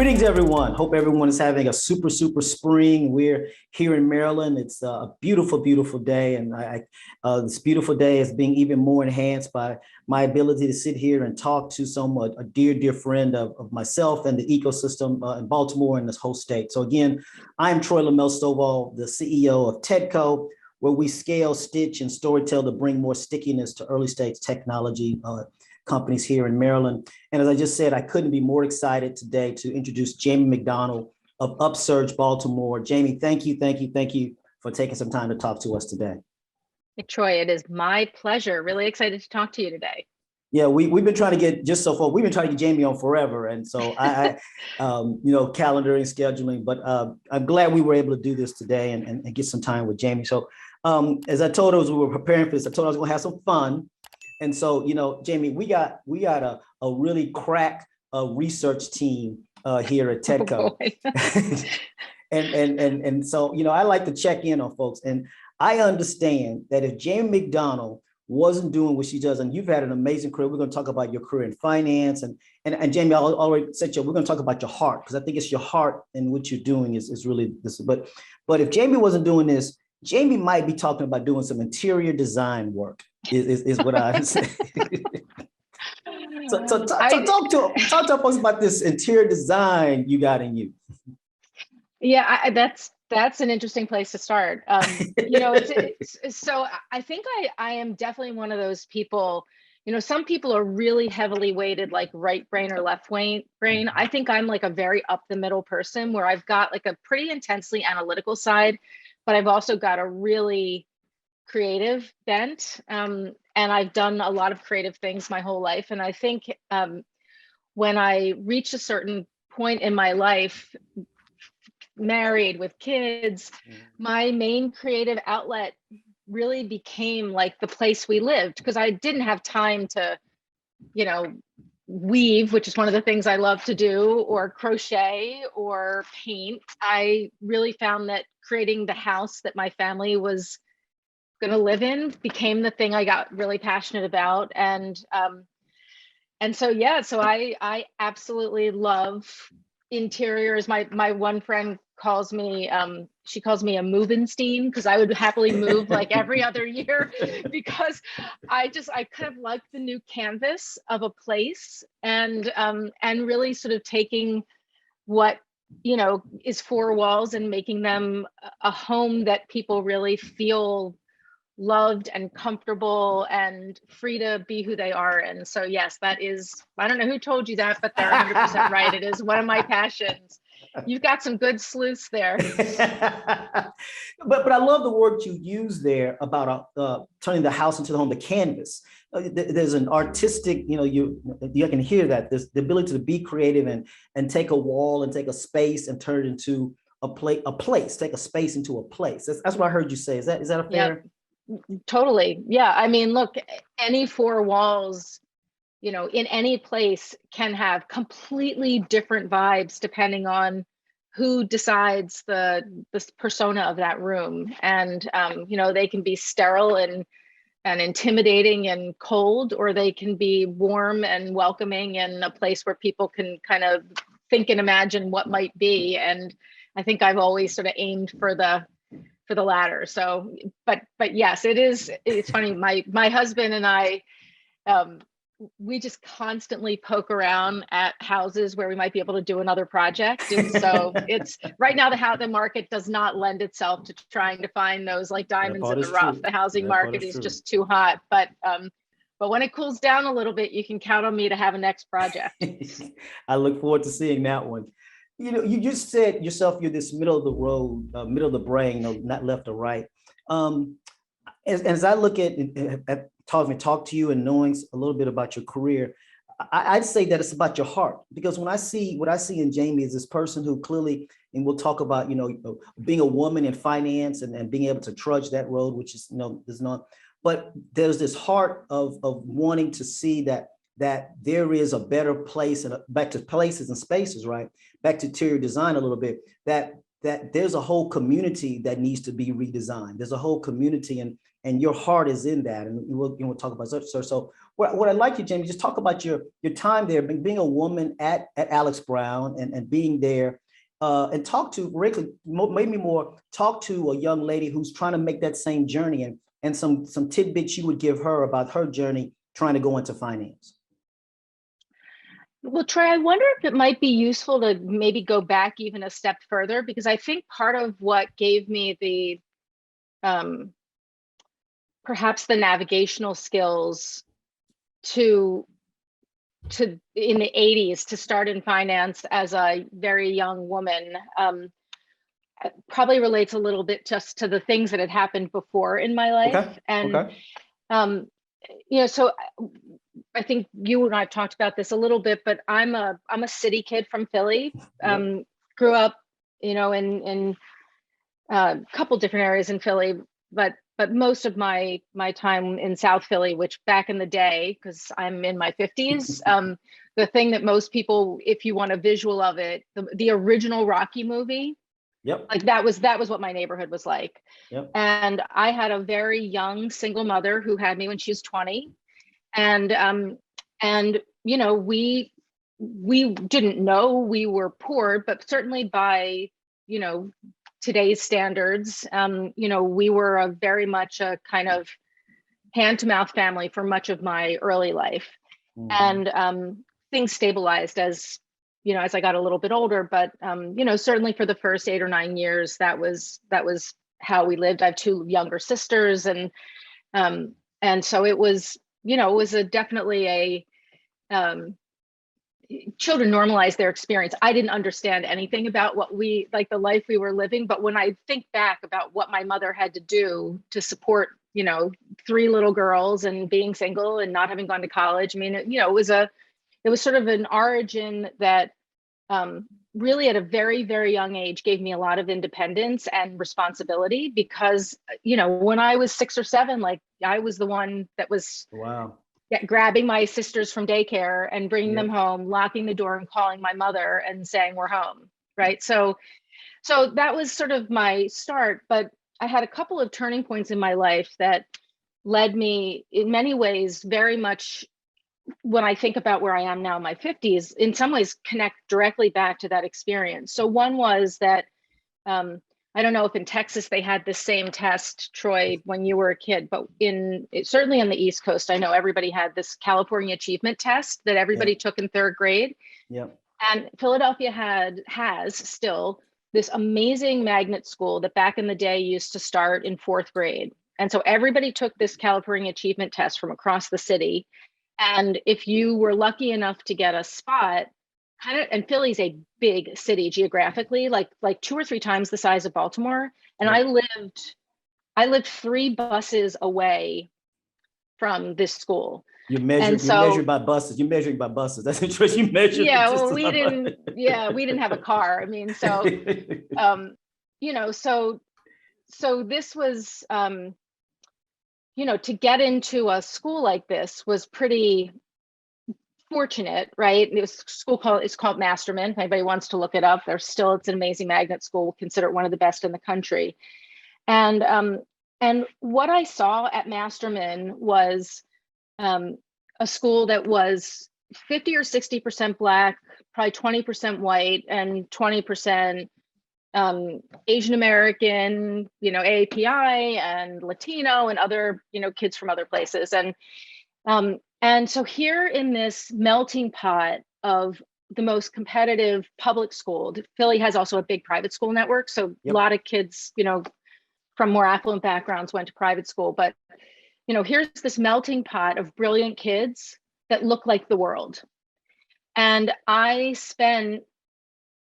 Greetings, everyone. Hope everyone is having a super spring. We're here in Maryland. It's a beautiful day. And this beautiful day is being even more enhanced by my ability to sit here and talk to a dear friend of myself and the ecosystem in Baltimore and this whole state. So again, I'm Troy Lamel Stovall, the CEO of TEDCO, where we scale, stitch, and storytell to bring more stickiness to early stage technology companies here in Maryland. And as I just said, I couldn't be more excited today to introduce Jamie McDonald of Upsurge Baltimore. Jamie, thank you for taking some time to talk to us today. Hey, Troy, it is my pleasure. Really excited to talk to you today. Yeah, we've been trying to get we've been trying to get Jamie on forever. And so I calendaring, scheduling, but I'm glad we were able to do this today and get some time with Jamie. So as I told us, we were preparing for this, I told I was gonna have some fun. And so, Jamie, we got a really crack research team here at TEDCO. and so, I like to check in on folks. And I understand that if Jamie McDonald wasn't doing what she does, and you've had an amazing career, we're going to talk about your career in finance. And Jamie, I already said we're going to talk about your heart, because I think it's your heart and what you're doing is really this. But if Jamie wasn't doing this, Jamie might be talking about doing some interior design work. Is what I say. so talk to us about this interior design you got in you. Yeah, that's an interesting place to start. So I think I am definitely one of those people. Some people are really heavily weighted like right brain or left brain. I think I'm like a very up the middle person, where I've got like a pretty intensely analytical side, but I've also got a really creative bent, and I've done a lot of creative things my whole life. And I think when I reached a certain point in my life, married with kids, my main creative outlet really became like the place we lived, because I didn't have time to, weave, which is one of the things I love to do, or crochet or paint. I really found that creating the house that my family was going to live in became the thing I got really passionate about. And so I absolutely love interiors. My one friend calls me, she calls me a move-in-stein, because I would happily move like every other year, because I kind of like the new canvas of a place, and really sort of taking what is four walls and making them a home that people really feel loved and comfortable and free to be who they are. And so, yes, that is, I don't know who told you that, but they're 100% right. It is one of my passions. You've got some good sleuths there. but I love the word you use there about turning the house into the home, the canvas. There's an artistic, you can hear that. There's the ability to be creative and take a wall and take a space and turn it into a place, take a space into a place. That's what I heard you say. Is that a fair? Yep. Totally. Yeah. I mean, look, any four walls, in any place can have completely different vibes depending on who decides the persona of that room. And, they can be sterile and intimidating and cold, or they can be warm and welcoming and a place where people can kind of think and imagine what might be. And I think I've always sort of aimed for the latter. So, but yes, it's funny. My husband and I, we just constantly poke around at houses where we might be able to do another project. And so it's right now the market does not lend itself to trying to find those like diamonds in the rough. The housing market is just too hot. But when it cools down a little bit, you can count on me to have a next project. I look forward to seeing that one. You just said yourself, you're this middle of the road, middle of the brain, not left or right. As I look at talk to you and knowing a little bit about your career, I'd say that it's about your heart, because what I see in Jamie is this person who clearly, and we'll talk about, being a woman in finance and being able to trudge that road, which is, there's not, but there's this heart of wanting to see that there is a better place, and back to places and spaces, right? Back to interior design a little bit, that that there's a whole community that needs to be redesigned. There's a whole community, and your heart is in that. And we'll talk about that. So what I'd like you, Jamie, just talk about your time there, being a woman at Alex Brown, and being there, and talk to maybe more, talk to a young lady who's trying to make that same journey, and some tidbits you would give her about her journey trying to go into finance. Well, Troy, I wonder if it might be useful to maybe go back even a step further, because I think part of what gave me the perhaps the navigational skills to in the 80s to start in finance as a very young woman probably relates a little bit just to the things that had happened before in my life. Okay. And Okay. So I think you and I have talked about this a little bit, but I'm a city kid from Philly. Yep. Grew up, in a couple different areas in Philly, but most of my time in South Philly, which back in the day, because I'm in my 50s, the thing that most people, if you want a visual of it, the original Rocky movie, Yep. like that was what my neighborhood was like. Yep. And I had a very young single mother who had me when she was 20. And we didn't know we were poor, but certainly by, today's standards, we were very much a kind of hand to mouth family for much of my early life. Mm-hmm. And things stabilized as I got a little bit older, but certainly for the first 8 or 9 years, that was how we lived. I have 2 younger sisters, and so it was, definitely a children normalize their experience. I didn't understand anything about the life we were living, but when I think back about what my mother had to do to support 3 little girls and being single and not having gone to college, I mean, it was sort of an origin that really at a very, very young age gave me a lot of independence and responsibility, because, when I was 6 or 7, like I was the one that was Wow. grabbing my sisters from daycare and bringing them Yep. home, locking the door and calling my mother and saying, we're home. Right. So that was sort of my start, but I had a couple of turning points in my life that led me in many ways very much, when I think about where I am now in my 50s, in some ways connect directly back to that experience. So one was that, I don't know if in Texas they had the same test, Troy, when you were a kid, but certainly on the East Coast, I know everybody had this California Achievement Test that everybody Yep. took in 3rd grade. Yep. And Philadelphia has still this amazing magnet school that back in the day used to start in 4th grade. And so everybody took this California Achievement Test from across the city. And if you were lucky enough to get a spot, and Philly's a big city geographically, like 2 or 3 times the size of Baltimore. And Yep. I lived 3 buses away from this school. You And measured so, by buses. You're measuring by buses. That's interesting. You measured the yeah, well, distance by buses. we didn't have a car. I mean, so, so this was, to get into a school like this was pretty fortunate, right? It was it's called Masterman. If anybody wants to look it up, it's an amazing magnet school. We'll consider it one of the best in the country. And what I saw at Masterman was a school that was 50 or 60% Black, probably 20% white, and 20% Asian American, AAPI and Latino and other, kids from other places. And so here in this melting pot of the most competitive public school, Philly has also a big private school network. So a Yep. lot of kids, from more affluent backgrounds went to private school. But, here's this melting pot of brilliant kids that look like the world. And I spent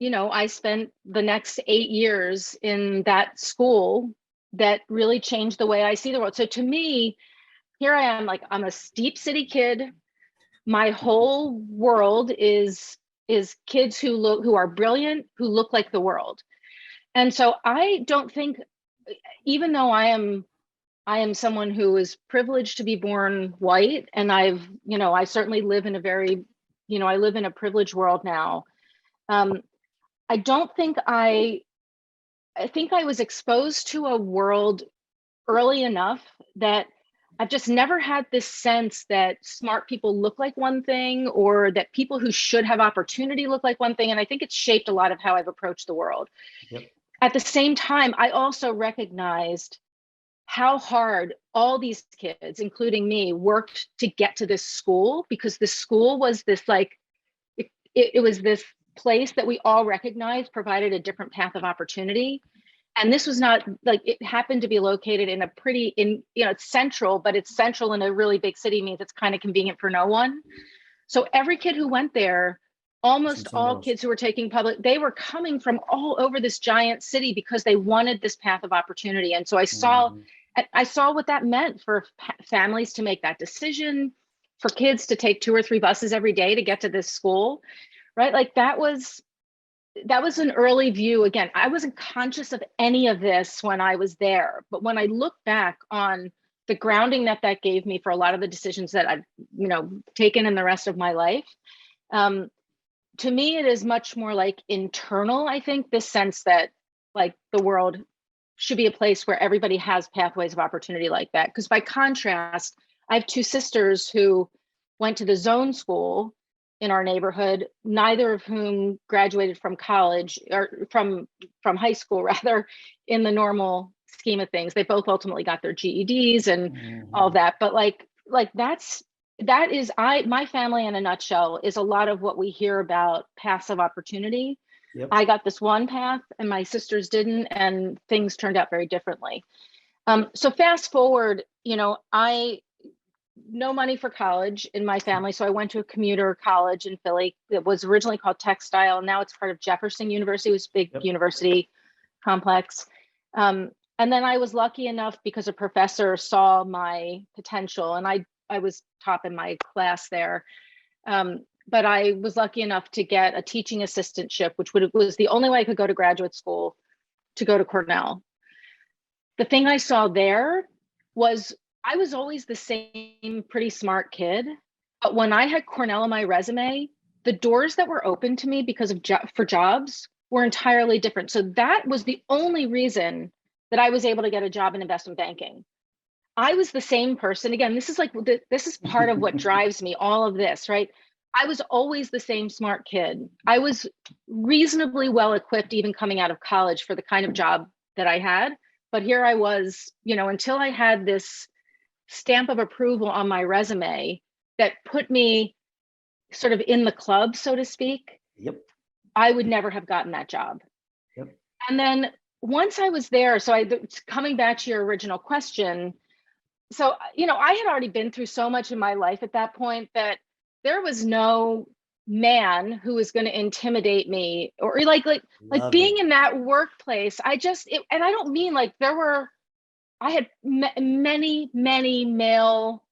the next 8 years in that school that really changed the way I see the world. So to me, here I am, like I'm a deep city kid. My whole world is kids who are brilliant, who look like the world. And so I don't think, even though I am someone who is privileged to be born white, and I certainly live in I live in a privileged world now. I don't think I think I was exposed to a world early enough that I've just never had this sense that smart people look like one thing, or that people who should have opportunity look like one thing. And I think it's shaped a lot of how I've approached the world. Yep. At the same time, I also recognized how hard all these kids, including me, worked to get to this school, because this school was this it was this place that we all recognized provided a different path of opportunity. And this was not like, it happened to be located in a pretty, it's central, but it's central in a really big city means it's kind of convenient for no one. So every kid who went there, almost all kids who were taking public, they were coming from all over this giant city because they wanted this path of opportunity. And so I saw what that meant for families to make that decision, for kids to take 2 or 3 buses every day to get to this school, right? Like that was an early view. Again, I wasn't conscious of any of this when I was there, but when I look back on the grounding that gave me for a lot of the decisions that I've, taken in the rest of my life, to me, it is much more like internal. I think this sense that like the world should be a place where everybody has pathways of opportunity like that. Because by contrast, I have 2 sisters who went to the zone school in our neighborhood, neither of whom graduated from college, or from high school rather, in the normal scheme of things. They both ultimately got their GEDs and all of that. But like that is my family in a nutshell is a lot of what we hear about paths of opportunity. Yep. I got this one path and my sisters didn't, and things turned out very differently. So fast forward, I no money for college in my family. So I went to a commuter college in Philly. It was originally called Textile. Now it's part of Jefferson University. It was a big university complex. And then I was lucky enough because a professor saw my potential, and I was top in my class there. But I was lucky enough to get a teaching assistantship, which was the only way I could go to graduate school, to go to Cornell. The thing I saw there was I was always the same pretty smart kid, but when I had Cornell on my resume, the doors that were open to me because of for jobs were entirely different. So that was the only reason that I was able to get a job in investment banking. I was the same person. Again, this is part of what drives me, all of this, right? I was always the same smart kid. I was reasonably well equipped, even coming out of college, for the kind of job that I had. But here I was, until I had this stamp of approval on my resume that put me sort of in the club, so to speak. Yep. I would never have gotten that job. Yep. And then once I was there, so coming back to your original question, so, I had already been through so much in my life at that point that there was no man who was going to intimidate me, or like being in that workplace. And I don't mean like I had many male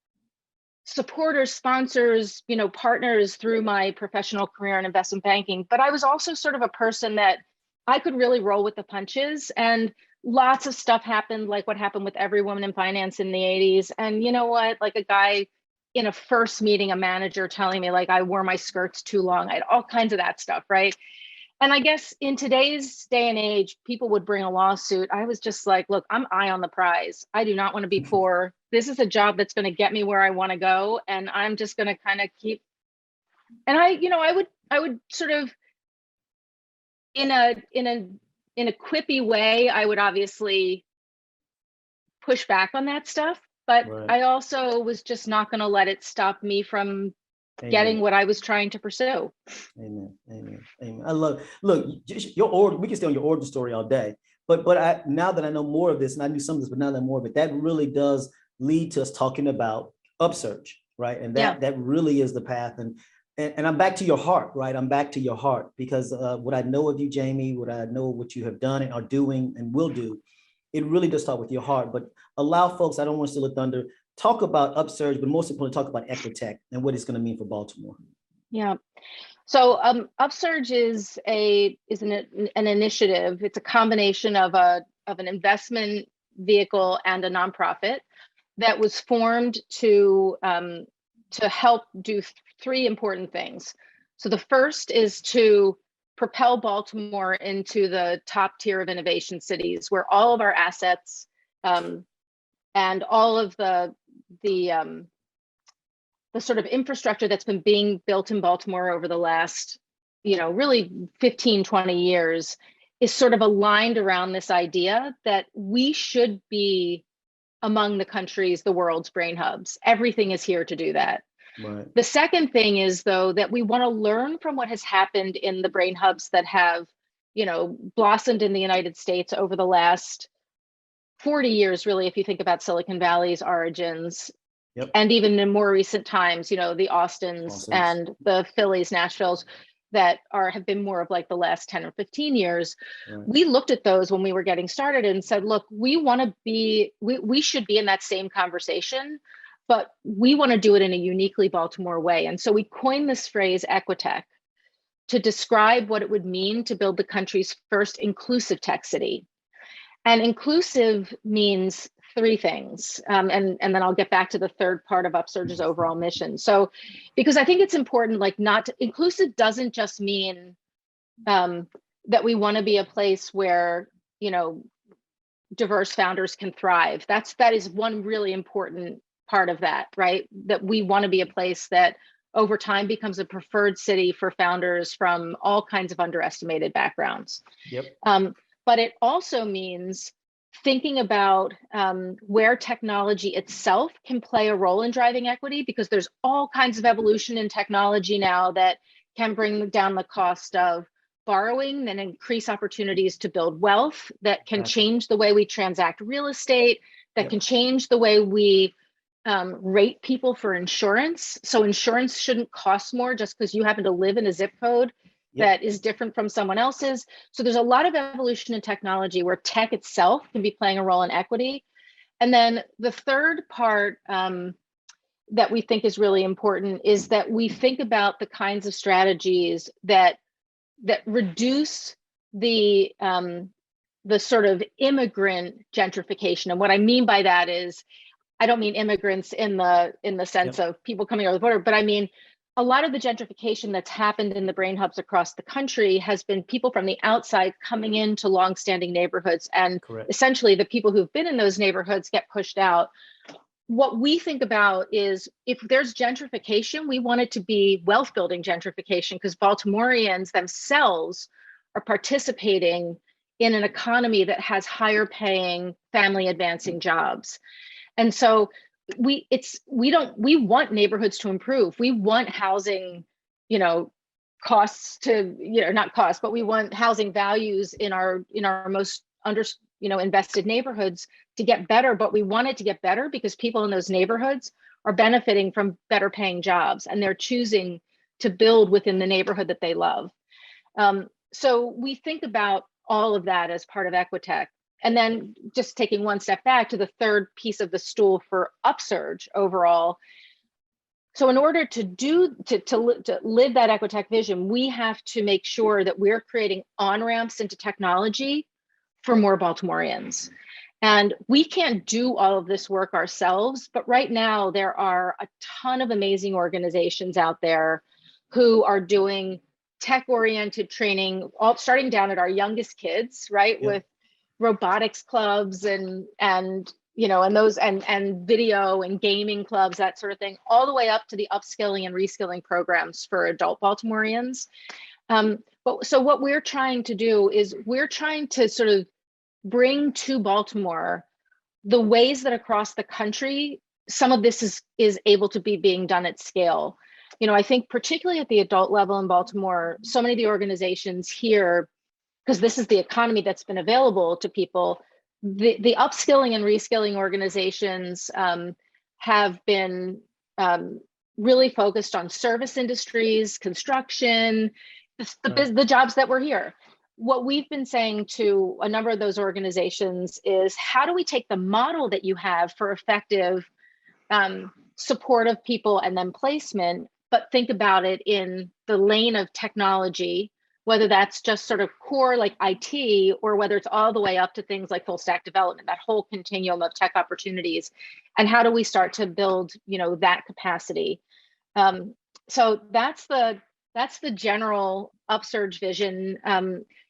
supporters, sponsors, partners through my professional career in investment banking. But I was also sort of a person that I could really roll with the punches, and lots of stuff happened, like what happened with every woman in finance in the 80s. And you know what, like a guy in a first meeting, a manager telling me like I wore my skirts too long. I had all kinds of that stuff, right? And I guess in today's day and age, people would bring a lawsuit. I was just like, look, I'm eye on the prize. I do not want to be poor. This is a job that's going to get me where I want to go. And I'm just going to kind of keep, and I would sort of in a quippy way, I would obviously push back on that stuff, but right. I also was just not going to let it stop me from getting what I was trying to pursue. Amen. I love, look, we can stay on your origin story all day, but now that I know more of this, and I knew some of this, but now that more of it, that really does lead to us talking about Upsurge, right? And that really is the path. And I'm back to your heart, right? I'm back to your heart, because what I know of you, Jamie, what I know what you have done and are doing and will do, it really does start with your heart. But allow folks, I don't want to steal the thunder, talk about Upsurge, but most importantly, talk about Equitech and what it's going to mean for Baltimore. Yeah. So Upsurge is an initiative. It's a combination of an investment vehicle and a nonprofit that was formed to help do 3 important things. So the first is to propel Baltimore into the top tier of innovation cities, where all of our assets and all of the sort of infrastructure that's been being built in Baltimore over the last, really 15, 20 years is sort of aligned around this idea that we should be among the world's brain hubs. Everything is here to do that. Right. The second thing is, though, that we want to learn from what has happened in the brain hubs that have, blossomed in the United States over the last 40 years, really, if you think about Silicon Valley's origins. Yep. And even in more recent times, the Austins and the Phillies, Nashvilles that have been more of like the last 10 or 15 years. Right. We looked at those when we were getting started and said, look, we should be in that same conversation, but we want to do it in a uniquely Baltimore way. And so we coined this phrase equitech to describe what it would mean to build the country's first inclusive tech city. And inclusive means three things. And then I'll get back to the third part of Upsurge's overall mission. So, because I think it's important, inclusive doesn't just mean that we want to be a place where, diverse founders can thrive. That is one really important part of that, right? That we want to be a place that over time becomes a preferred city for founders from all kinds of underestimated backgrounds. Yep. But it also means thinking about where technology itself can play a role in driving equity, because there's all kinds of evolution in technology now that can bring down the cost of borrowing and increase opportunities to build wealth, that can change the way we transact real estate, that can change the way we rate people for insurance. So insurance shouldn't cost more just because you happen to live in a zip code that is different from someone else's. So there's a lot of evolution in technology where tech itself can be playing a role in equity. And then the third part that we think is really important is that we think about the kinds of strategies that reduce the sort of immigrant gentrification. And what I mean by that is, I don't mean immigrants in the sense of people coming over the border, but I mean a lot of the gentrification that's happened in the brain hubs across the country has been people from the outside coming into longstanding neighborhoods, and essentially the people who've been in those neighborhoods get pushed out. What we think about is, if there's gentrification, we want it to be wealth building gentrification, because Baltimoreans themselves are participating in an economy that has higher paying, family advancing jobs. And so we want neighborhoods to improve. We want housing, costs to, not costs, but we want housing values in our most invested neighborhoods to get better. But we want it to get better because people in those neighborhoods are benefiting from better paying jobs, and they're choosing to build within the neighborhood that they love. So we think about all of that as part of equitech. And then just taking one step back to the third piece of the stool for Upsurge overall. So in order to live that equitech vision, we have to make sure that we're creating on-ramps into technology for more Baltimoreans. And we can't do all of this work ourselves, but right now there are a ton of amazing organizations out there who are doing tech-oriented training, all starting down at our youngest kids, right? With robotics clubs and those and video and gaming clubs, that sort of thing, all the way up to the upskilling and reskilling programs for adult Baltimoreans. But so what we're trying to do is we're trying to sort of bring to Baltimore the ways that across the country some of this is able to be being done at scale. I think particularly at the adult level in Baltimore, so many of the organizations here, because this is the economy that's been available to people, the upskilling and reskilling organizations have been really focused on service industries, construction, the jobs that were here. What we've been saying to a number of those organizations is, how do we take the model that you have for effective support of people and then placement, but think about it in the lane of technology, whether that's just sort of core like IT, or whether it's all the way up to things like full stack development, that whole continuum of tech opportunities. And how do we start to build, that capacity? So that's the That's the general Upsurge vision.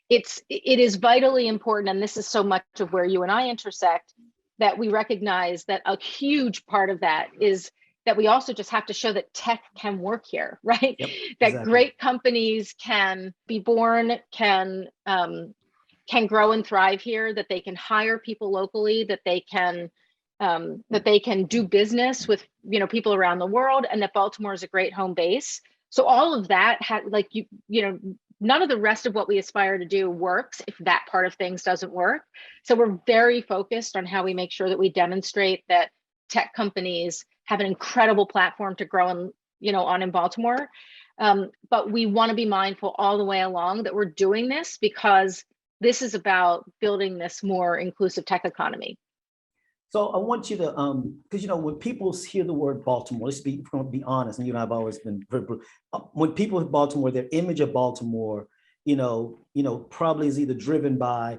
It is vitally important, and this is so much of where you and I intersect, that we recognize that a huge part of that is that we also just have to show that tech can work here, right? Yep, That exactly. great companies can be born, can grow and thrive here, that they can hire people locally, that they can do business with, you know, people around the world, and that Baltimore is a great home base. So all of that had, like, you know, none of the rest of what we aspire to do works if that part of things doesn't work. So we're very focused on how we make sure that we demonstrate that tech companies have an incredible platform to grow and, you know, on in Baltimore. But we want to be mindful all the way along that we're doing this because this is about building this more inclusive tech economy. So I want you to, because, you know, when people hear the word Baltimore, let's be honest, and you and I have always been very, when people hear Baltimore, their image of Baltimore, you know, probably is either driven by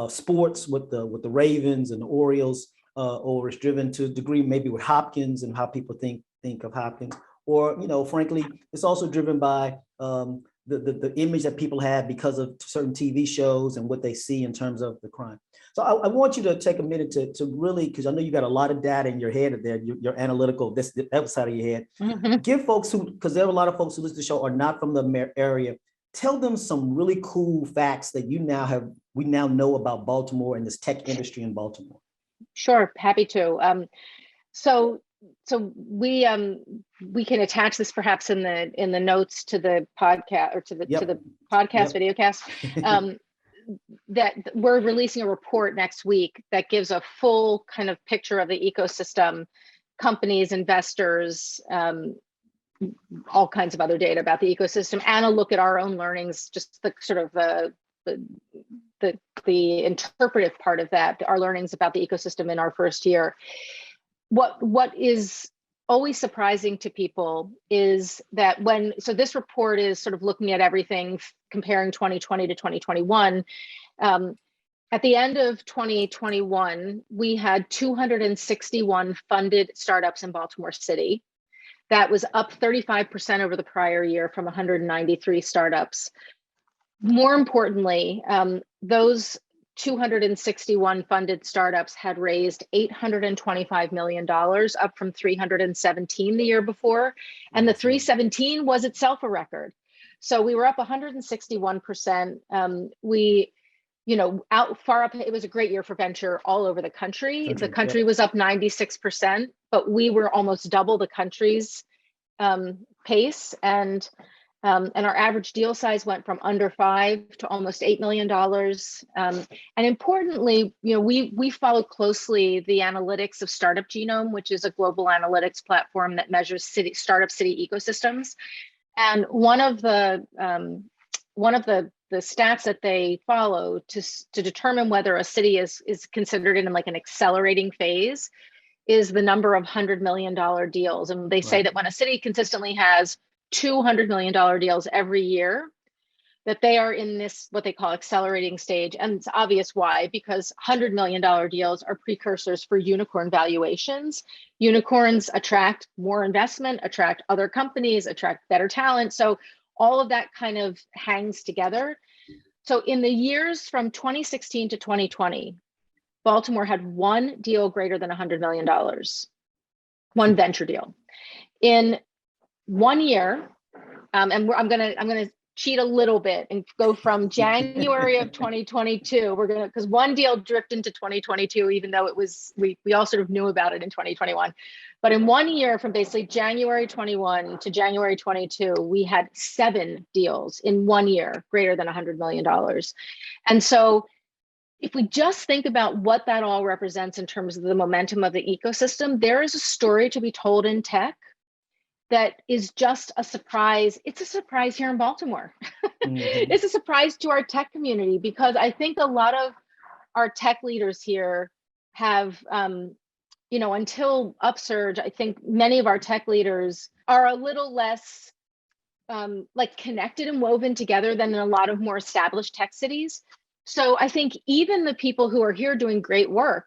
sports with the Ravens and the Orioles, or it's driven to a degree maybe with Hopkins and how people think of Hopkins, or, you know, frankly, it's also driven by the image that people have because of certain TV shows and what they see in terms of the crime. So I want you to take a minute to really, because I know you got a lot of data in your head there, your analytical, that side of your head. Mm-hmm. Give folks who, because there are a lot of folks who listen to the show are not from the area, tell them some really cool facts that we now know about Baltimore and this tech industry in Baltimore. Sure, happy to. So we can attach this perhaps in the notes to the podcast, or to the podcast videocast. That we're releasing a report next week that gives a full kind of picture of the ecosystem, companies, investors, all kinds of other data about the ecosystem, and a look at our own learnings, just the sort of the interpretive part of that, our learnings about the ecosystem in our first year. What is always surprising to people is that so this report is sort of looking at everything, comparing 2020 to 2021. At the end of 2021, we had 261 funded startups in Baltimore City. That was up 35% over the prior year from 193 startups. More importantly, those 261 funded startups had raised $825 million, up from 317 the year before. And the 317 was itself a record. So we were up 161%. We, you know, far up, it was a great year for venture all over the country. The country was up 96%, but we were almost double the country's pace. And our average deal size went from under $5 to almost $8 million. And importantly, you know, we follow closely the analytics of Startup Genome, which is a global analytics platform that measures startup city ecosystems. And one of the stats that they follow to determine whether a city is considered in like an accelerating phase is the number of $100 million deals. And they say that when a city consistently has $200 million deals every year, that they are in this, what they call accelerating stage. And it's obvious why, because $100 million deals are precursors for unicorn valuations. Unicorns attract more investment, attract other companies, attract better talent. So all of that kind of hangs together. So in the years from 2016 to 2020, Baltimore had one deal greater than $100 million, one venture deal. In 1 year, and I'm gonna cheat a little bit and go from January of 2022. We're gonna, because one deal dripped into 2022, even though it was we all sort of knew about it in 2021. But in 1 year, from basically January 21 to January 22, we had 7 deals in 1 year greater than $100 million. And so if we just think about what that all represents in terms of the momentum of the ecosystem, there is a story to be told in tech that is just a surprise. It's a surprise here in Baltimore. Mm-hmm. It's a surprise to our tech community, because I think a lot of our tech leaders here have, you know, until Upsurge, I think many of our tech leaders are a little less like connected and woven together than in a lot of more established tech cities. So I think even the people who are here doing great work,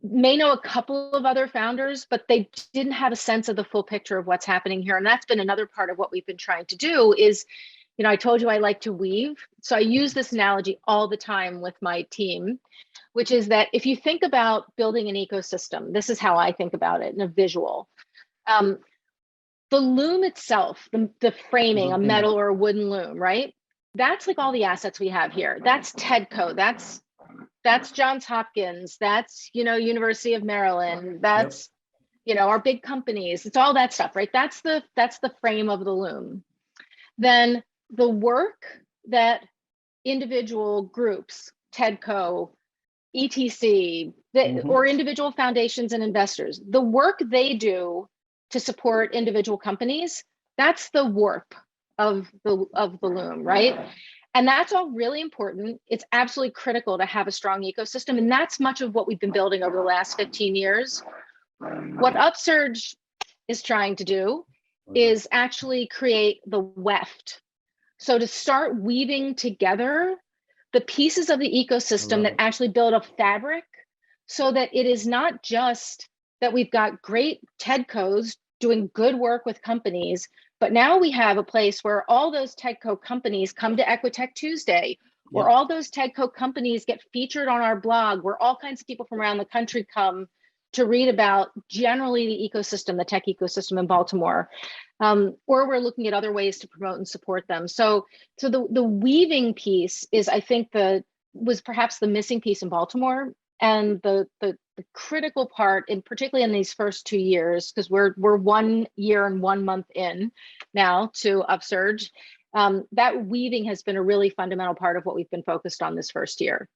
may know a couple of other founders, but they didn't have a sense of the full picture of what's happening here. And that's been another part of what we've been trying to do is, I told you I like to weave. So I use this analogy all the time with my team, which is that if you think about building an ecosystem, this is how I think about it in a visual. The loom itself, the framing, a metal or a wooden loom, right? That's like all the assets we have here. That's TEDCO. That's Johns Hopkins. That's, University of Maryland. That's, our big companies. It's all that stuff, right? That's the frame of the loom. Then the work that individual groups, TEDCO, ETC, or individual foundations and investors, the work they do to support individual companies, that's the warp of the loom, right? And that's all really important. It's absolutely critical to have a strong ecosystem. And that's much of what we've been building over the last 15 years. What Upsurge is trying to do is actually create the weft. So to start weaving together the pieces of the ecosystem that actually build a fabric so that it is not just that we've got great TEDCOs doing good work with companies, but now we have a place where all those TEDCO companies come to Equitech Tuesday, where all those TEDCO companies get featured on our blog, where all kinds of people from around the country come to read about generally the ecosystem, the tech ecosystem in Baltimore, or we're looking at other ways to promote and support them. So the weaving piece is, I think, was perhaps the missing piece in Baltimore, and the critical part, and particularly in these first 2 years, because we're 1 year and 1 month in now to Upsurge, that weaving has been a really fundamental part of what we've been focused on this first year.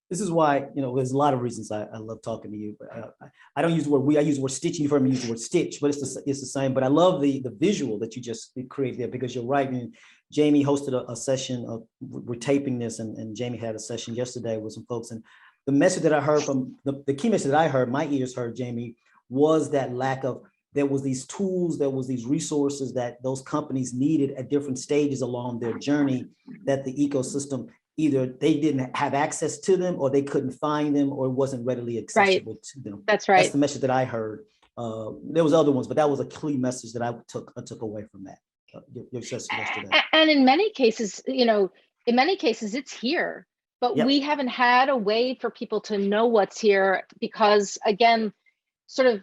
This is why, there's a lot of reasons I love talking to you. But I don't use the word we, I use the word stitching. You've heard me use the word stitch, but it's the same. But I love the visual that you just created there, because you're right. And Jamie hosted a session of, we're taping this, and Jamie had a session yesterday with some folks. And the message that I heard from, the key message that I heard, my ears heard, Jamie, was that lack of, there was these tools, there was these resources that those companies needed at different stages along their journey, that the ecosystem, either they didn't have access to them, or they couldn't find them, or it wasn't readily accessible to them. That's right. That's the message that I heard. There was other ones, but that was a key message that I took away from that. Your session yesterday. And in many cases, it's here, but we haven't had a way for people to know what's here, because again, sort of,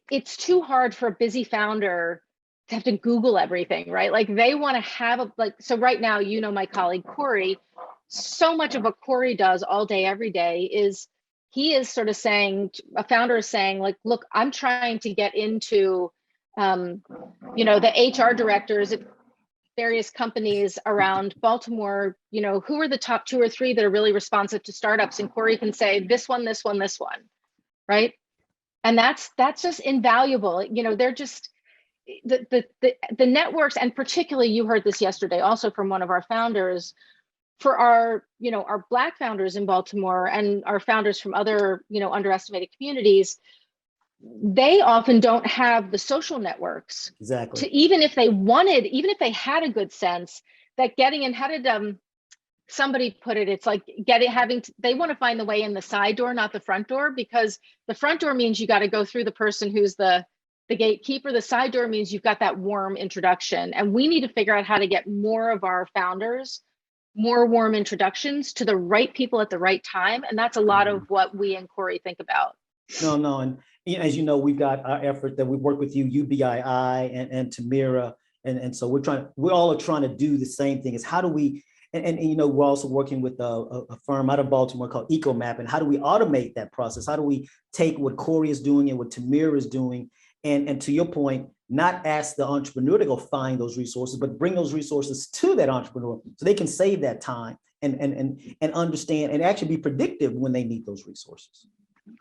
it's too hard for a busy founder to have to Google everything, right? Like they want to have so right now, my colleague, Corey, so much of what Corey does all day, every day is he is sort of saying, a founder is saying like, look, I'm trying to get into, the HR directors at various companies around Baltimore, who are the top 2 or 3 that are really responsive to startups? And Corey can say this one, this one, this one, right? And that's just invaluable. They're just, the networks, and particularly you heard this yesterday also from one of our founders, for our Black founders in Baltimore and our founders from other underestimated communities, they often don't have the social networks exactly to, even if they had a good sense that getting in, how did somebody put it, it's like they want to find the way in the side door, not the front door, because the front door means you got to go through the person who's the gatekeeper. The side door means you've got that warm introduction. And we need to figure out how to get more of our founders more warm introductions to the right people at the right time. And that's a lot of what we and Corey think about. No. And as you know, we've got our effort that we work with you, UBII and Tamira. And so we all are trying to do the same thing, is how do we, and we're also working with a firm out of Baltimore called EcoMap. And how do we automate that process? How do we take what Corey is doing and what Tamira is doing, and to your point, not ask the entrepreneur to go find those resources, but bring those resources to that entrepreneur so they can save that time and understand and actually be predictive when they need those resources.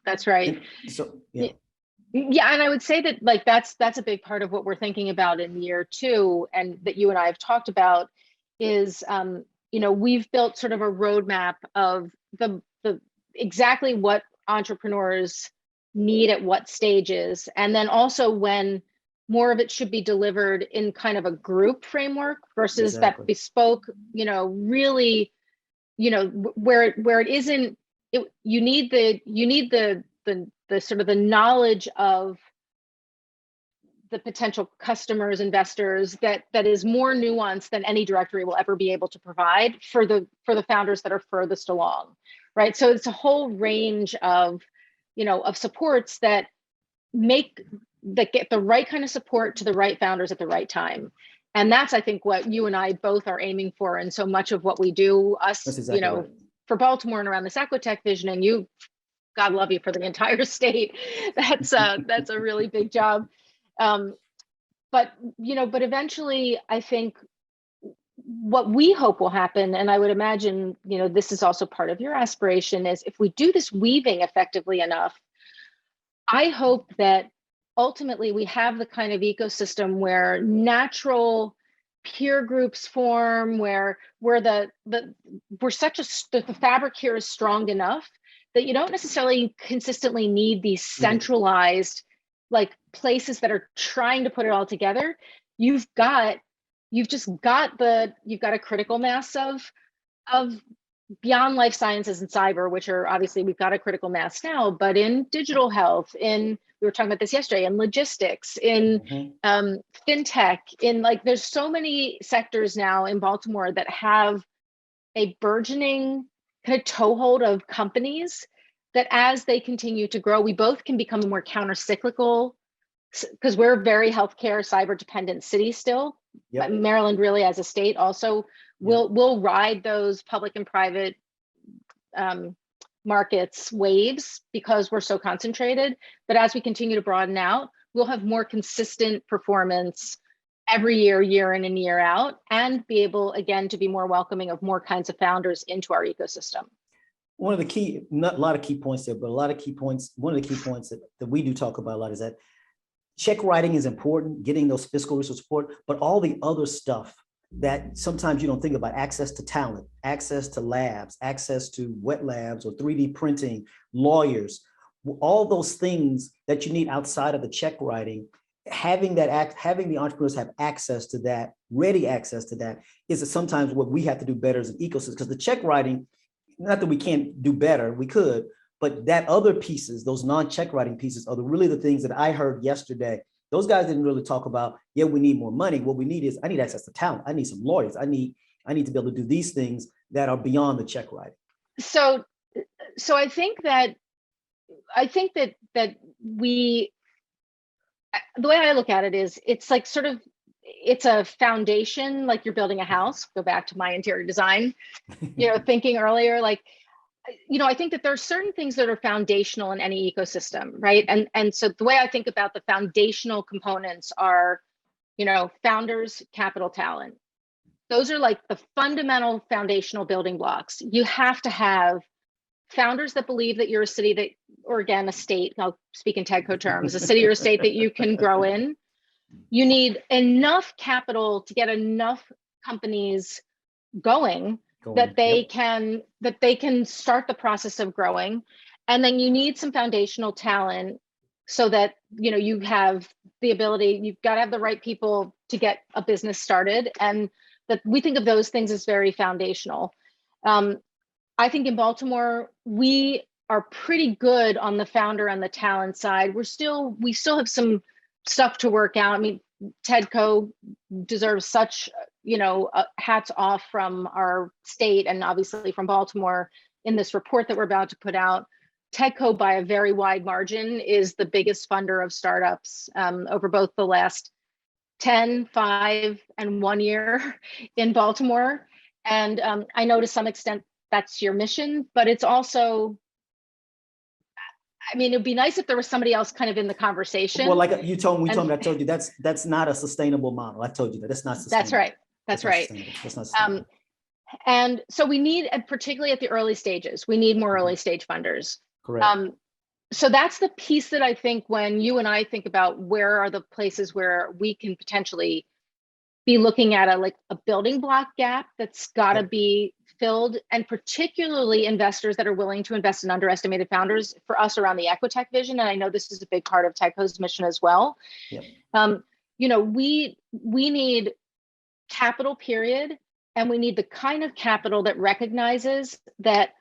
That's right. And so, yeah. Yeah, and I would say that that's a big part of what we're thinking about in year 2, and that you and I have talked about is, we've built sort of a roadmap of the exactly what entrepreneurs need at what stages, and then also when more of it should be delivered in kind of a group framework versus that bespoke, really, where it isn't you need the sort of the knowledge of the potential customers, investors, that is more nuanced than any directory will ever be able to provide for the founders that are furthest along, right? So it's a whole range of, of supports that get the right kind of support to the right founders at the right time. And that's, I think, what you and I both are aiming for. And so much of what we do, us, That's exactly right. for Baltimore and around this Equitech vision, and you, God love you, for the entire state. That's a really big job. But eventually, I think what we hope will happen, and I would imagine, this is also part of your aspiration, is if we do this weaving effectively enough, I hope that ultimately we have the kind of ecosystem where natural peer groups form, where the fabric here is strong enough that you don't necessarily consistently need these centralized like places that are trying to put it all together. You've got a critical mass of beyond life sciences and cyber, which are obviously, we've got a critical mass now, but in digital health, we were talking about this yesterday, in logistics, in fintech, there's so many sectors now in Baltimore that have a burgeoning kind of toehold of companies that, as they continue to grow, we both can become a more counter-cyclical, because we're a very healthcare, cyber dependent city still. Yep. Maryland really as a state also will ride those public and private markets waves because we're so concentrated. But as we continue to broaden out, we'll have more consistent performance every year in and year out, and be able, again, to be more welcoming of more kinds of founders into our ecosystem. One of the key, not a lot of key points there, but a lot of key points, one of the key points that we do talk about a lot is that check writing is important, getting those fiscal resource support, but all the other stuff that sometimes you don't think about: access to talent, access to labs, access to wet labs or 3D printing, lawyers, all those things that you need outside of the check writing. Having the entrepreneurs have access to that, ready access to that, is sometimes what we have to do better as an ecosystem. Because the check writing, not that we can't do better, we could, but that other pieces, those non-check writing pieces, are really the things that I heard yesterday. Those guys didn't really talk about, yeah, we need more money. What we need is, I need access to talent. I need some lawyers. I need to be able to do these things that are beyond the check writing. So I think that we, the way I look at it is, it's like sort of, it's a foundation, like you're building a house. Go back to my interior design, thinking earlier, I think that there are certain things that are foundational in any ecosystem, right? And so the way I think about the foundational components are, founders, capital, talent. Those are like the fundamental foundational building blocks. You have to have founders that believe that you're a city or again, a state, I'll speak in TEDCO terms, a city or a state that you can grow in. You need enough capital to get enough companies going that they can start the process of growing. And then you need some foundational talent so that you have the ability, you've got to have the right people to get a business started, and that we think of those things as very foundational. I think in Baltimore we are pretty good on the founder and the talent side. We still have some stuff to work out. I mean, TEDCO deserves such, hats off from our state and obviously from Baltimore in this report that we're about to put out. TEDCO, by a very wide margin, is the biggest funder of startups over both the last 10, 5, and 1 year in Baltimore. And I know to some extent that's your mission, but it's also, I mean, it'd be nice if there was somebody else kind of in the conversation. Well, like you told me, I told you that's not a sustainable model. I told you that. That's not sustainable. That's right. That's right. That's not sustainable. And so we need, particularly at the early stages, we need more early stage funders. Correct. So that's the piece that I think when you and I think about where are the places where we can potentially be looking at a building block gap that's got to be filled, and particularly investors that are willing to invest in underestimated founders, for us around the Equitech vision. And I know this is a big part of TEDCO's mission as well. Yep. We need capital, period. And we need the kind of capital that recognizes that,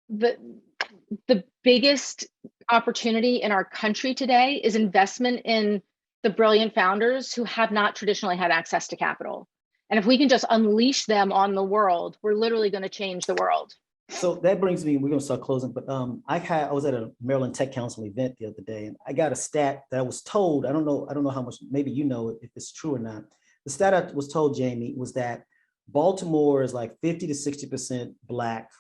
the biggest opportunity in our country today is investment in the brilliant founders who have not traditionally had access to capital. And if we can just unleash them on the world, we're literally going to change the world. So that brings me, we're going to start closing, but I was at a Maryland Tech Council event the other day, and I got a stat that I was told, I don't know how much, maybe you know if it's true or not. The stat I was told, Jamie, was that Baltimore is like 50 to 60% Black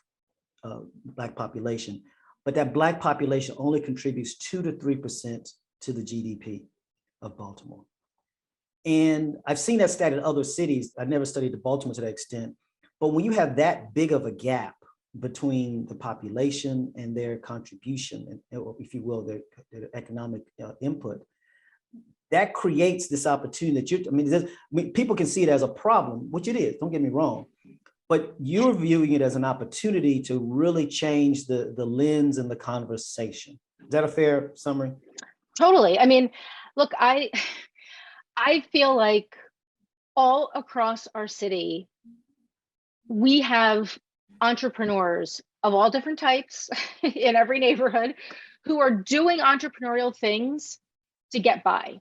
population, but that Black population only contributes 2 to 3% to the GDP of Baltimore. And I've seen that stat in other cities. I never studied the Baltimore to that extent, but when you have that big of a gap between the population and their contribution, or if you will, their economic input, that creates this opportunity that people can see it as a problem, which it is, don't get me wrong, but you're viewing it as an opportunity to really change the lens and the conversation. Is that a fair summary? Totally. I mean, look, I feel like all across our city, we have entrepreneurs of all different types in every neighborhood who are doing entrepreneurial things to get by,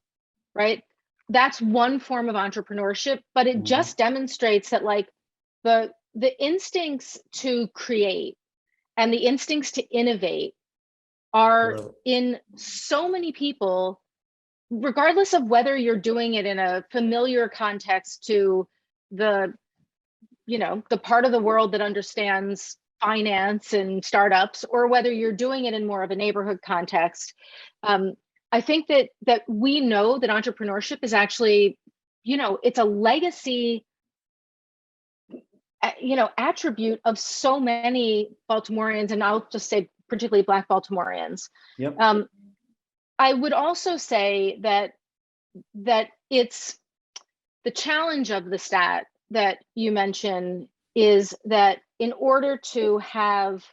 right? That's one form of entrepreneurship, but it just demonstrates that like the instincts to create and the instincts to innovate are in so many people, regardless of whether you're doing it in a familiar context to the part of the world that understands finance and startups, or whether you're doing it in more of a neighborhood context. I think that we know that entrepreneurship is actually, it's a legacy, attribute of so many Baltimoreans, and I'll just say particularly Black Baltimoreans. Yep. I would also say that it's the challenge of the stat that you mentioned is that in order to have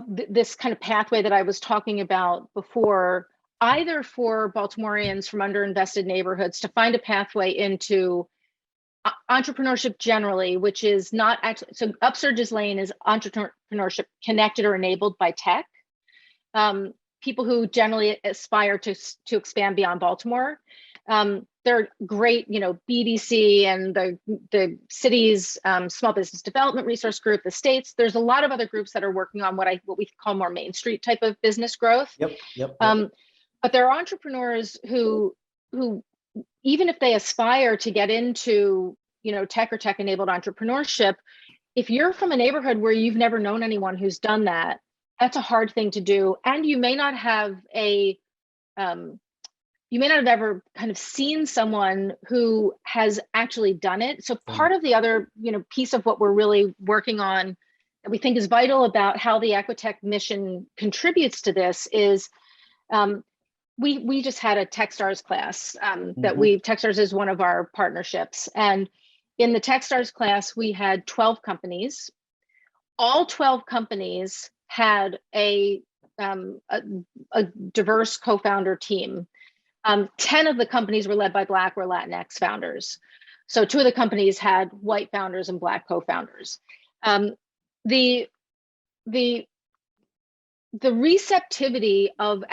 this kind of pathway that I was talking about before, either for Baltimoreans from underinvested neighborhoods to find a pathway into entrepreneurship generally, which is not actually, so Upsurge's lane is entrepreneurship connected or enabled by tech. People who generally aspire to expand beyond Baltimore. They're great, BDC and the city's small business development resource group, the states. There's a lot of other groups that are working on what we call more Main Street type of business growth. Yep. But there are entrepreneurs who even if they aspire to get into tech or tech enabled entrepreneurship, if you're from a neighborhood where you've never known anyone who's done that, that's a hard thing to do. And you may not have ever kind of seen someone who has actually done it. So part of the other, piece of what we're really working on that we think is vital about how the Equitech mission contributes to this is we just had a Techstars class that Techstars is one of our partnerships. And in the Techstars class, we had 12 companies. All 12 companies had a diverse co-founder team. 10 of the companies were led by Black or Latinx founders. So 2 of the companies had white founders and Black co-founders. The receptivity of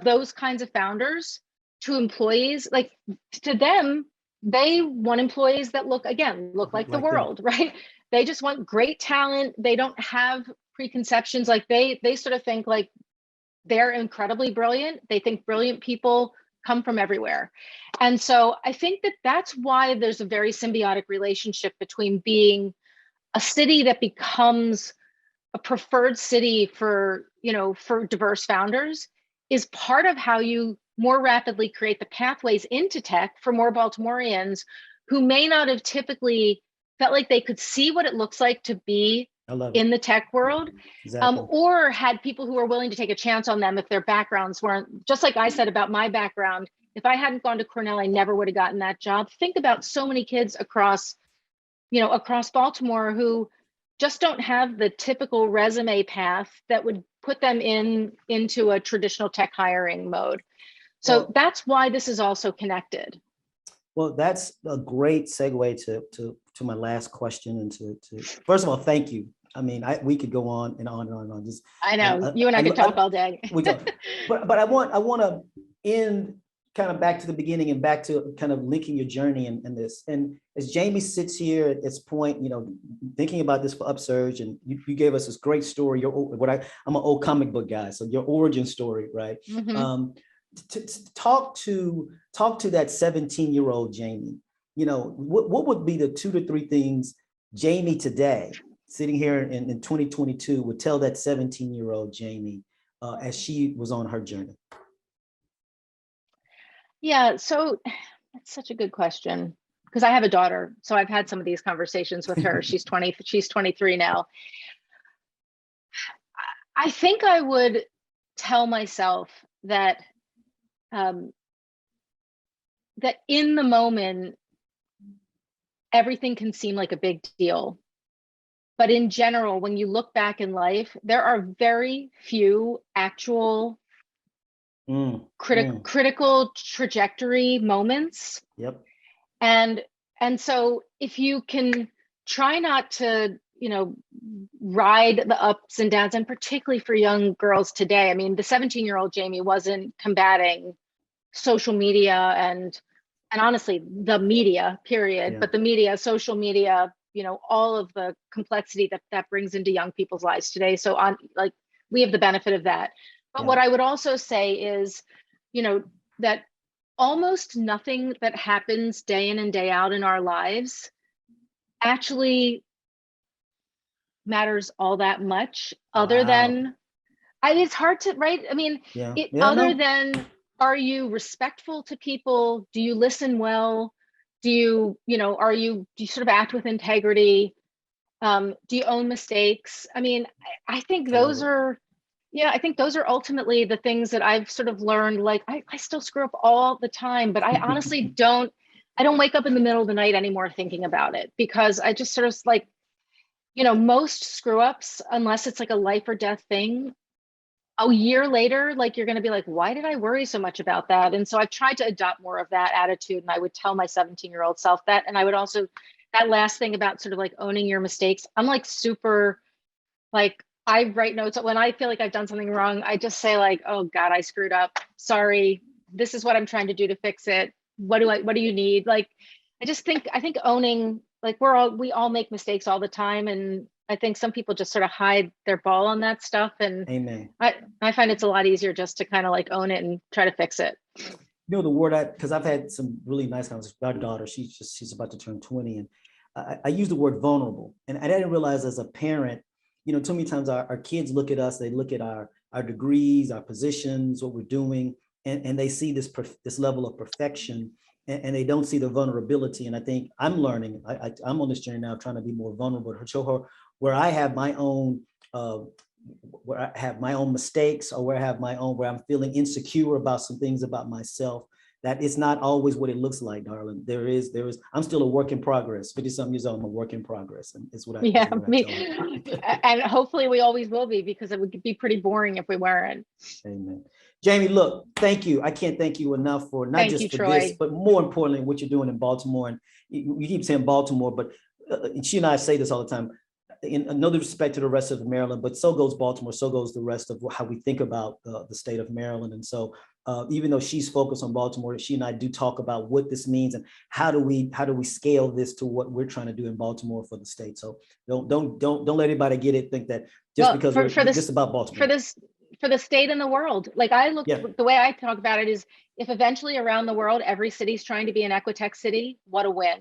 those kinds of founders to employees, like to them, they want employees that look like the world, right? They just want great talent. They don't have preconceptions. Like they sort of think like they're incredibly brilliant. They think brilliant people come from everywhere. And so I think that's why there's a very symbiotic relationship between being a city that becomes a preferred city for diverse founders is part of how you more rapidly create the pathways into tech for more Baltimoreans who may not have typically felt like they could see what it looks like to be in the tech world, or had people who were willing to take a chance on them if their backgrounds weren't, just like I said about my background, if I hadn't gone to Cornell, I never would have gotten that job. Think about so many kids across Baltimore who just don't have the typical resume path that would put them into a traditional tech hiring mode. So that's why this is also connected. Well, that's a great segue to to my last question and to first of all, thank you. I mean, we could go on and on and on and on. Just I know you and I could talk all day. We talk, but I want to end kind of back to the beginning and back to kind of linking your journey in this. And as Jamie sits here at this point, you know, thinking about this for Upsurge, and you gave us this great story. I'm an old comic book guy, so your origin story, right? Mm-hmm. To talk to that 17-year-old Jamie. You know, what would be the 2 to 3 things Jamie today, sitting here in 2022, would tell that 17-year-old Jamie as she was on her journey? Yeah, so that's such a good question, because I have a daughter, so I've had some of these conversations with her. She's 23 now. I think I would tell myself that that in the moment, everything can seem like a big deal. But in general, when you look back in life, there are very few actual critical trajectory moments. Yep. And so if you can try not to, you know, ride the ups and downs, and particularly for young girls today, I mean, the 17-year-old Jamie wasn't combating social media and honestly the media, period, but the media, social media, you know, all of the complexity that brings into young people's lives today. So on, like, we have the benefit of that. But what I would also say is, you know, that almost nothing that happens day in and day out in our lives actually matters all that much, other than, it's hard to, right? I mean, other than, are you respectful to people? Do you listen well? Do you know, do you sort of act with integrity? Do you own mistakes? I mean, I think those are, I think those are ultimately the things that I've sort of learned. Like, I still screw up all the time, but I honestly I don't wake up in the middle of the night anymore thinking about it, because I just sort of, like, you know, most screw ups, unless it's like a life or death thing, a year later, like, you're going to be like, why did I worry so much about that? And so I've tried to adopt more of that attitude. And I would tell my 17-year-old self that. And I would also, that last thing about sort of like owning your mistakes, I'm like super, like, I write notes when I feel like I've done something wrong. I just say, like, oh God, I screwed up. Sorry. This is what I'm trying to do to fix it. What do you need? Like, I think owning, like, we all make mistakes all the time. And I think some people just sort of hide their ball on that stuff. And Amen. I find it's a lot easier just to kind of like own it and try to fix it. You know, the word because I've had some really nice conversations with our daughter. She's about to turn 20. And I use the word vulnerable. And I didn't realize as a parent, you know, too many times our kids look at us, they look at our degrees, our positions, what we're doing, and they see this level of perfection, and they don't see the vulnerability. And I think I'm learning, I'm on this journey now, trying to be more vulnerable, to show her where I have my own, where I have my own mistakes, or where I'm feeling insecure about some things about myself, that it's not always what it looks like, darling. There is, I'm still a work in progress. 50-something years old, I'm a work in progress. And it's what I, yeah, what me. I and hopefully we always will be, because it would be pretty boring if we weren't. Amen. Jamie, look, thank you. I can't thank you enough for not just for Troy. this, but more importantly, what you're doing in Baltimore. And you keep saying Baltimore, but she and I say this all the time, in another respect to the rest of Maryland, but so goes Baltimore, so goes the rest of how we think about the state of Maryland. And so even though she's focused on Baltimore, she and I do talk about what this means and how do we scale this to what we're trying to do in Baltimore for the state. So don't let anybody get it, think that just because we're just about Baltimore. For the state and the world. Like, the way I talk about it is, if eventually around the world, every city's trying to be an Equitech city, what a win.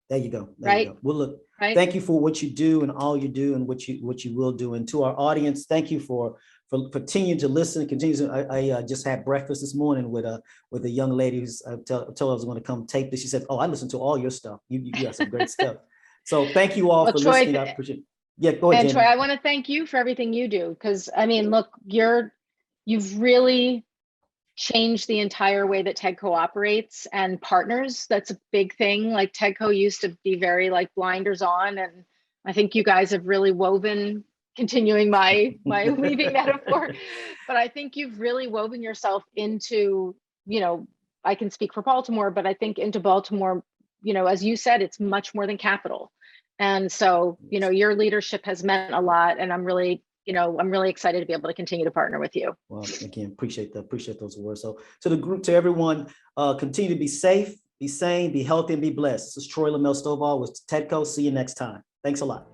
There you go. Right. You go. Well, look, thank you for what you do and all you do and what you will do. And to our audience, thank you for continuing to listen. I just had breakfast this morning with a young lady who's I told her I was going to come tape this. She said, "Oh, I listened to all your stuff. You got some great stuff." So thank you all for listening. I appreciate it. Yeah, go ahead, Troy, I want to thank you for everything you do, because I mean, look, you've really changed the entire way that TEDCO operates and partners. That's a big thing. Like, TEDCO used to be very like blinders on, and I think you guys have really woven, continuing my weaving metaphor, but I think you've really woven yourself into, you know, I can speak for Baltimore, but I think into Baltimore as you said, it's much more than capital. And so, your leadership has meant a lot, and I'm really excited to be able to continue to partner with you. Well, again, appreciate those words. So to the group, to everyone, continue to be safe, be sane, be healthy, and be blessed. This is Troy LaMel Stovall with TEDCO. See you next time. Thanks a lot.